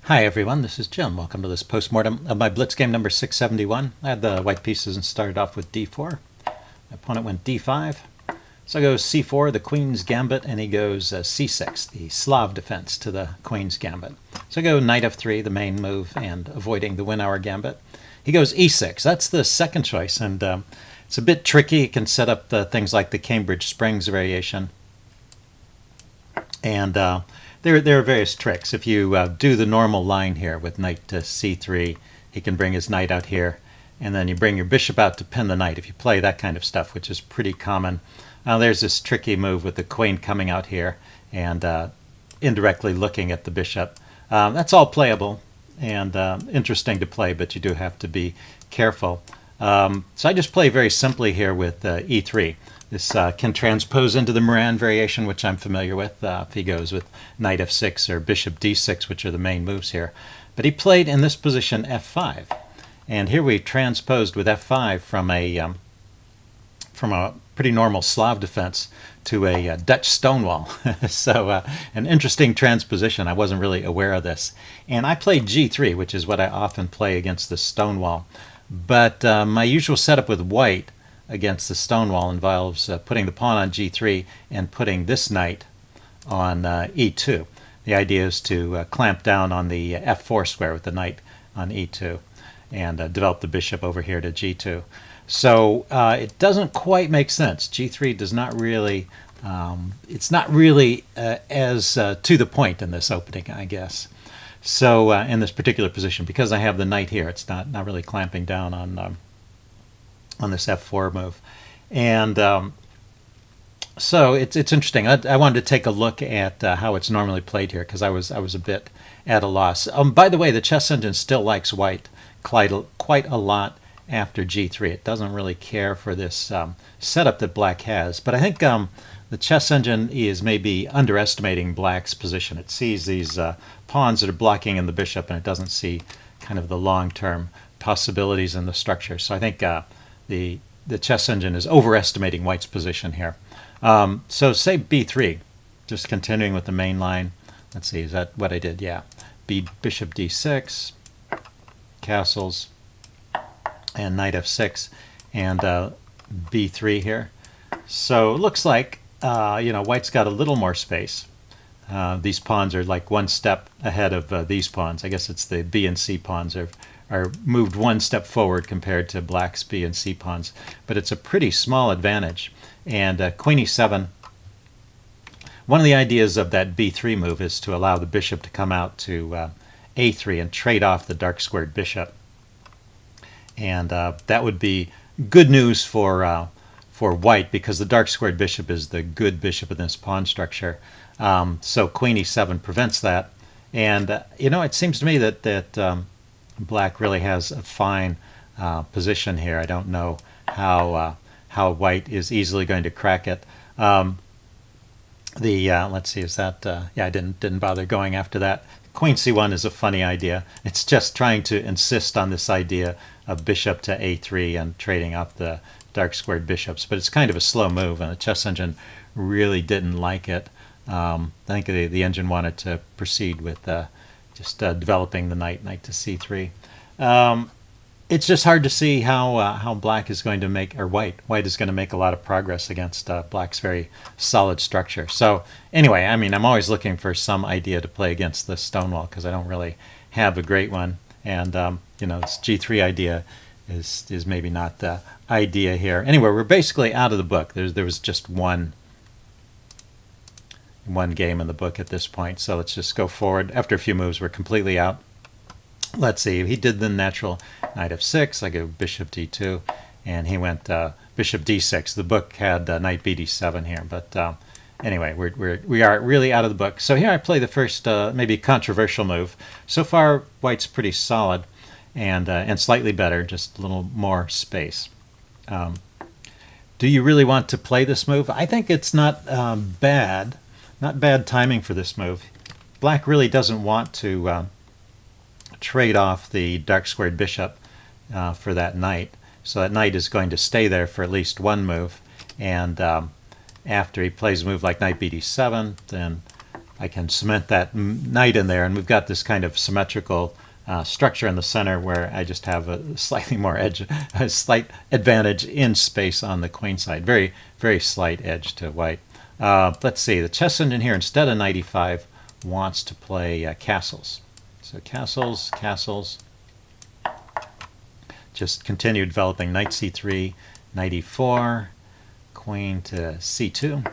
Hi everyone, this is Jim. Welcome to this postmortem of my Blitz game number 671. I had the white pieces and started off with d4. My opponent went d5. So I go c4, the queen's gambit, and he goes c6, the Slav defense to the queen's gambit. So I go knight f3, the main move, and avoiding the win-hour gambit. He goes e6. That's the second choice, and it's a bit tricky. He can set up things like the Cambridge Springs variation. And there are various tricks. If you do the normal line here with knight to c3, he can bring his knight out here, and then you bring your bishop out to pin the knight if you play that kind of stuff, which is pretty common. There's this tricky move with the queen coming out here and indirectly looking at the bishop. That's all playable and interesting to play, but you do have to be careful. So I just play very simply here with e3. This can transpose into the Moran variation, which I'm familiar with, if he goes with knight f6 or bishop d6, which are the main moves here. But he played in this position f5. And here we transposed with f5 from a pretty normal Slav defense to a Dutch Stonewall. So an interesting transposition. I wasn't really aware of this. And I played g3, which is what I often play against the Stonewall. But my usual setup with white against the Stonewall involves putting the pawn on g3 and putting this knight on e2. The idea is to clamp down on the f4 square with the knight on e2 and develop the bishop over here to g2. So it doesn't quite make sense. g3 does not really, it's not really as to the point in this opening, I guess. So in this particular position, because I have the knight here, it's not really clamping down on this f4 move. And so it's interesting. I wanted to take a look at how it's normally played here, because I was a bit at a loss. By the way, the chess engine still likes white quite a lot after g3. It doesn't really care for this setup that black has. But I think the chess engine is maybe underestimating black's position. It sees these pawns that are blocking in the bishop, and it doesn't see kind of the long-term possibilities in the structure. So I think the chess engine is overestimating white's position here. So say b3, just continuing with the main line. Let's see, is that what I did? Yeah. Bishop d6, castles, and knight f6, and b3 here. So it looks like white's got a little more space. These pawns are like one step ahead of these pawns. I guess it's the b and c pawns are moved one step forward compared to black's b and c pawns. But it's a pretty small advantage. And queen e7, one of the ideas of that b3 move is to allow the bishop to come out to a3 and trade off the dark squared bishop. And that would be good news for white, because the dark squared bishop is the good bishop in this pawn structure. So queen e7 prevents that. And it seems to me that black really has a fine position here. I don't know how white is easily going to crack it. Let's see, is that I didn't bother going after that. Queen c1 is a funny idea. It's just trying to insist on this idea of bishop to a3 and trading off the dark squared bishops, but it's kind of a slow move, and the chess engine really didn't like it. I think the engine wanted to proceed with just developing the knight to c3. It's just hard to see how black is going to make, or white is going to make a lot of progress against black's very solid structure. So anyway, I mean, I'm always looking for some idea to play against the Stonewall, because I don't really have a great one. And this g3 idea is maybe not the idea here. Anyway, we're basically out of the book. There was just one game in the book at this point. So let's just go forward. After a few moves, we're completely out. Let's see, he did the natural knight f6, I go bishop d2, and he went bishop d6. The book had knight bd7 here, but anyway, we are really out of the book. So here I play the first maybe controversial move. So far, white's pretty solid and slightly better, just a little more space. Do you really want to play this move? I think it's not bad timing for this move. Black really doesn't want to trade off the dark squared bishop for that knight. So that knight is going to stay there for at least one move. And after he plays a move like knight bd7, then I can cement that knight in there, and we've got this kind of symmetrical structure in the center where I just have a slightly more edge, a slight advantage in space on the queen side. Very, very slight edge to white. Let's see, the chess engine here, instead of knight e5, wants to play castles. So castles, castles. Just continue developing knight c3, knight e4, queen to c2,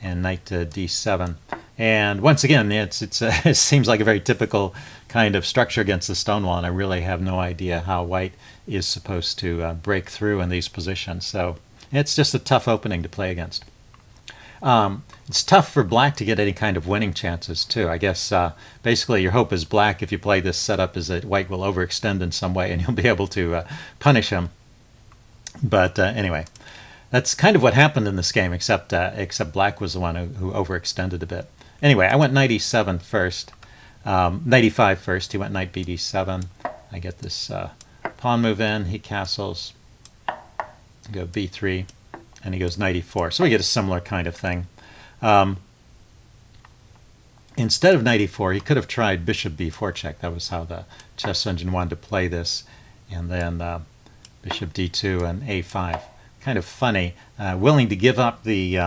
and knight to d7. And once again, it seems like a very typical kind of structure against the Stonewall, and I really have no idea how white is supposed to break through in these positions. So it's just a tough opening to play against. It's tough for black to get any kind of winning chances, too. I guess basically your hope as black, if you play this setup, is that white will overextend in some way and you'll be able to punish him. But anyway, that's kind of what happened in this game, except black was the one who overextended a bit. Anyway, I went knight e7 first, knight e5 first. He went knight bd7. I get this pawn move in. He castles. Go b3, and he goes knight e4. So we get a similar kind of thing. Instead of knight e4, he could have tried bishop b4 check. That was how the chess engine wanted to play this. And then bishop d2 and a5. Kind of funny. Willing to give up the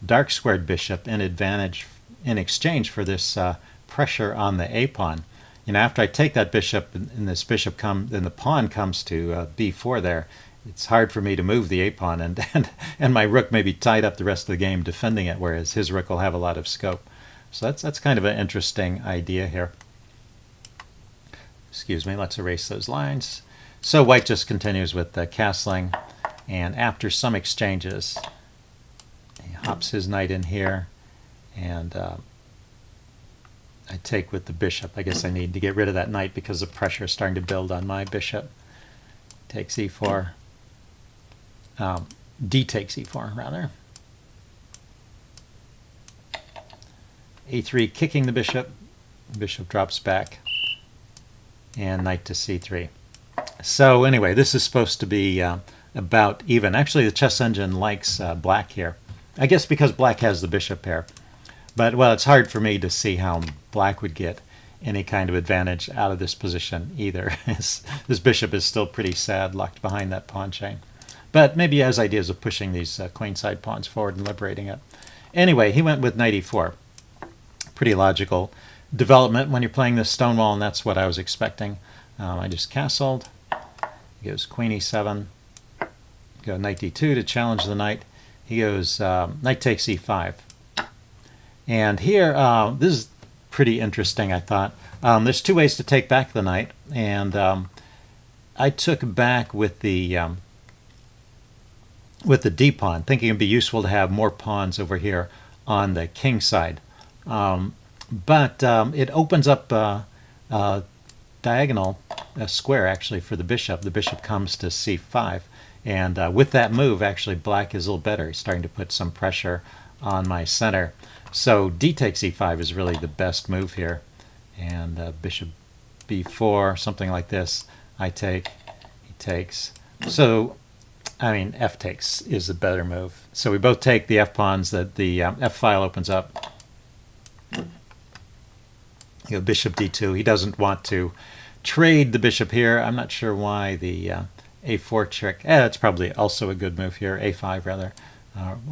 dark squared bishop in exchange for this pressure on the a pawn. You know, after I take that bishop and this bishop and the pawn comes to b4 there, it's hard for me to move the a pawn, and my rook may be tied up the rest of the game defending it, whereas his rook will have a lot of scope. So that's kind of an interesting idea here. Excuse me, let's erase those lines. So white just continues with the castling, and after some exchanges, he hops his knight in here, and I take with the bishop. I guess I need to get rid of that knight because the pressure is starting to build on my bishop. Takes e4. D takes e4, rather. a3, kicking the bishop. Bishop drops back. And knight to c3. So anyway, this is supposed to be about even. Actually, the chess engine likes black here. I guess because black has the bishop pair. But, well, it's hard for me to see how black would get any kind of advantage out of this position either. This bishop is still pretty sad, locked behind that pawn chain. But maybe he has ideas of pushing these queenside pawns forward and liberating it. Anyway, he went with knight e4. Pretty logical development when you're playing this Stonewall, and that's what I was expecting. I just castled. He goes queen e7. Go knight d2 to challenge the knight. He goes knight takes e5. And here, this is pretty interesting, I thought. There's two ways to take back the knight, and I took back with the d pawn, thinking it'd be useful to have more pawns over here on the king side. But it opens up a diagonal, a square actually, for the bishop. The bishop comes to c5, and with that move, actually, black is a little better. He's starting to put some pressure on my center. So d takes e5 is really the best move here, and bishop b4, something like this. I take, he takes. So, I mean, f takes is the better move. So we both take the f pawns. That the f file opens up. You know, bishop d2. He doesn't want to trade the bishop here. I'm not sure why the a4 trick. It's probably also a good move here. a5 rather,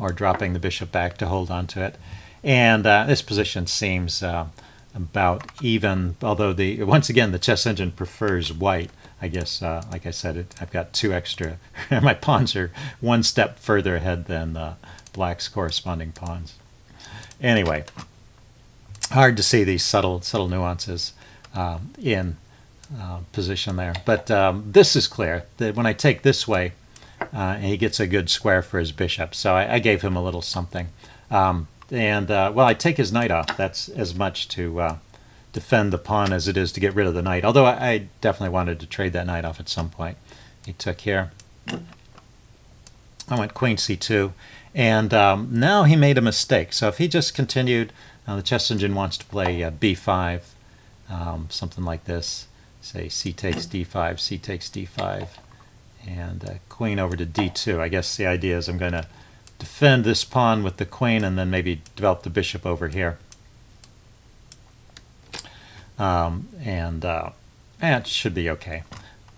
or dropping the bishop back to hold on to it. And this position seems about even, although once again the chess engine prefers white. I guess, like I said, I've got two extra. My pawns are one step further ahead than black's corresponding pawns. Anyway, hard to see these subtle nuances in position there. But this is clear that when I take this way, he gets a good square for his bishop. So I gave him a little something. Well, I take his knight off. That's as much to defend the pawn as it is to get rid of the knight. Although I definitely wanted to trade that knight off at some point. He took here. I went queen c2. And now he made a mistake. So if he just continued, the chess engine wants to play b5, something like this. Say c takes d5, c takes d5, and queen over to d2. I guess the idea is I'm going to defend this pawn with the queen and then maybe develop the bishop over here. It should be okay.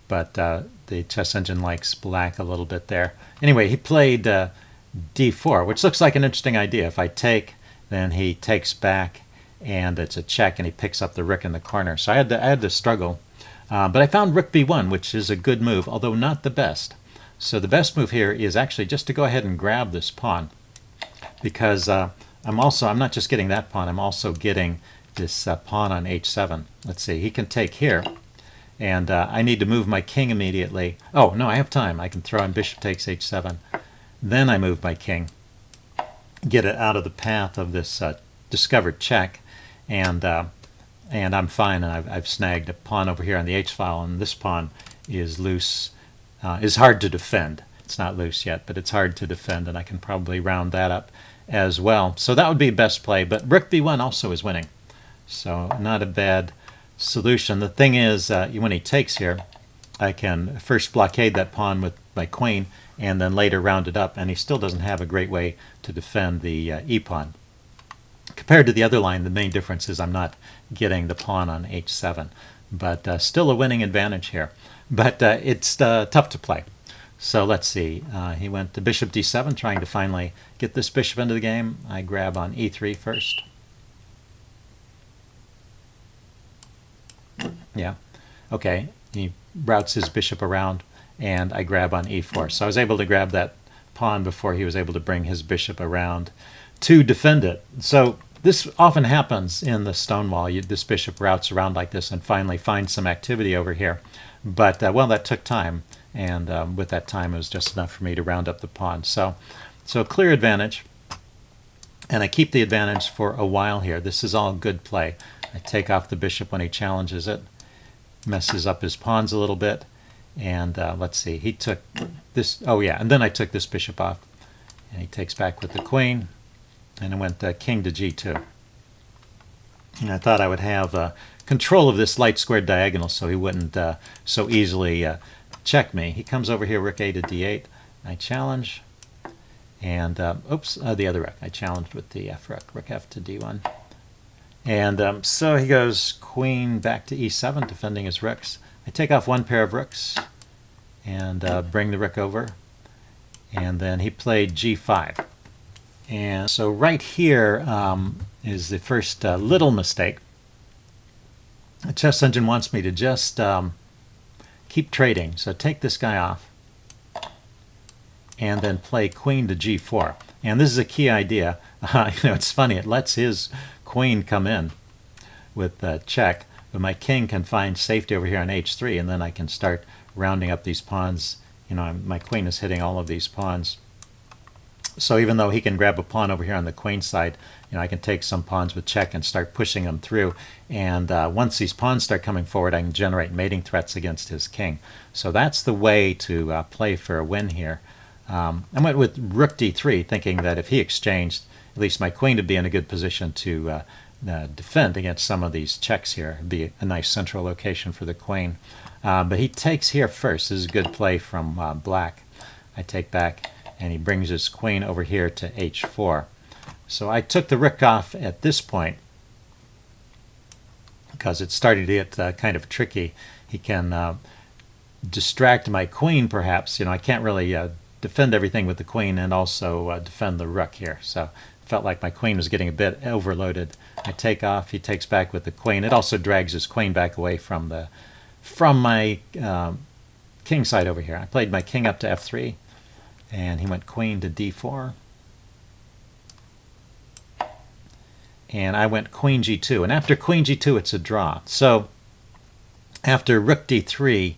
But the chess engine likes black a little bit there. Anyway, he played d4, which looks like an interesting idea. If I take, then he takes back, and it's a check, and he picks up the rook in the corner. So I had to struggle. But I found rook b1, which is a good move, although not the best. So the best move here is actually just to go ahead and grab this pawn, because I'm not just getting that pawn, I'm also getting this pawn on h7. Let's see, he can take here, and I need to move my king immediately. Oh, no, I have time. I can throw in bishop takes h7. Then I move my king, get it out of the path of this discovered check, and I'm fine. And I've snagged a pawn over here on the h-file, and this pawn is loose, is hard to defend. It's not loose yet, but it's hard to defend, and I can probably round that up as well. So that would be best play, but rook b1 also is winning. So not a bad solution. The thing is, when he takes here, I can first blockade that pawn with my queen, and then later round it up, and he still doesn't have a great way to defend the e-pawn. Compared to the other line, the main difference is I'm not getting the pawn on h7, but still a winning advantage here. But it's tough to play. So let's see. He went to bishop d7, trying to finally get this bishop into the game. I grab on e3 first. Yeah. Okay. He routes his bishop around, and I grab on e4. So I was able to grab that pawn before he was able to bring his bishop around to defend it. So this often happens in the Stonewall. This bishop routes around like this and finally finds some activity over here. But, well, that took time, and with that time it was just enough for me to round up the pawn. So clear advantage, and I keep the advantage for a while here. This is all good play. I take off the bishop when he challenges it, messes up his pawns a little bit, and let's see, he took this, oh yeah, and then I took this bishop off, and he takes back with the queen, and it went king to g2. And I thought I would have control of this light squared diagonal so he wouldn't so easily check me. He comes over here, rook a to d8. I challenge, and the other rook. I challenged with the f rook, rook f to d1. And so he goes queen back to e7, defending his rooks. I take off one pair of rooks and bring the rook over. And then he played g5. And so right here is the first little mistake. The chess engine wants me to just keep trading. So take this guy off and then play queen to g4. And this is a key idea. It's funny. It lets his queen come in with check, but my king can find safety over here on h3, and then I can start rounding up these pawns. My queen is hitting all of these pawns. So even though he can grab a pawn over here on the queen side, I can take some pawns with check and start pushing them through. And once these pawns start coming forward, I can generate mating threats against his king. So that's the way to play for a win here. I went with rook d3, thinking that if he exchanged, at least my queen would be in a good position to defend against some of these checks here. It'd be a nice central location for the queen. But he takes here first. This is a good play from black. I take back, and he brings his queen over here to h4. So I took the rook off at this point because it started to get kind of tricky. He can distract my queen, perhaps. I can't really defend everything with the queen and also defend the rook here. So it felt like my queen was getting a bit overloaded. I take off. He takes back with the queen. It also drags his queen back away from my king side over here. I played my king up to f3. And he went queen to d4. And I went queen g2. And after queen g2, it's a draw. So after rook d3,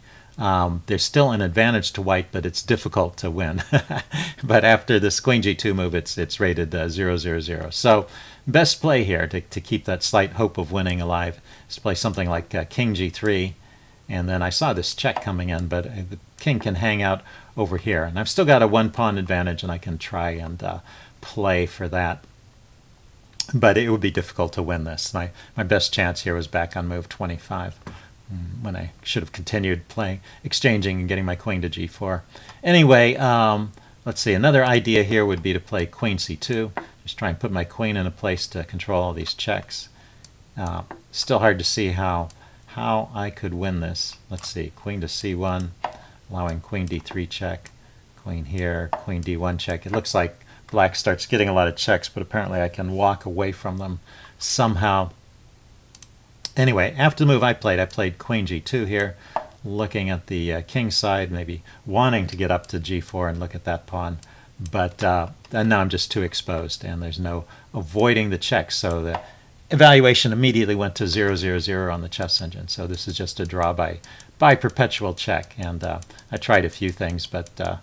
there's still an advantage to white, but it's difficult to win. But after this queen g2 move, it's rated 0-0-0. So best play here to keep that slight hope of winning alive is to play something like king g3. And then I saw this check coming in, but the king can hang out over here. And I've still got a one-pawn advantage, and I can try and play for that. But it would be difficult to win this. My best chance here was back on move 25, when I should have continued playing, exchanging, and getting my queen to g4. Anyway, let's see. Another idea here would be to play queen c2. Just try and put my queen in a place to control all these checks. Still hard to see how I could win this. Let's see, queen to c1, allowing queen d3 check, queen here, queen d1 check. It looks like black starts getting a lot of checks, but apparently I can walk away from them somehow. Anyway, after the move I played queen g2 here, looking at the king side, maybe wanting to get up to g4 and look at that pawn. But and now I'm just too exposed, and there's no avoiding the checks. So the evaluation immediately went to 000 on the chess engine. So this is just a draw by perpetual check. And I tried a few things, but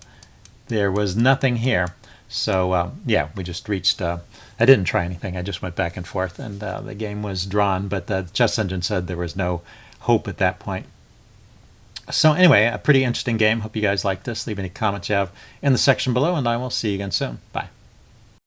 there was nothing here. So yeah, we just reached. I didn't try anything. I just went back and forth, and the game was drawn. But the chess engine said there was no hope at that point. So anyway, a pretty interesting game. Hope you guys liked this. Leave any comments you have in the section below, and I will see you again soon. Bye.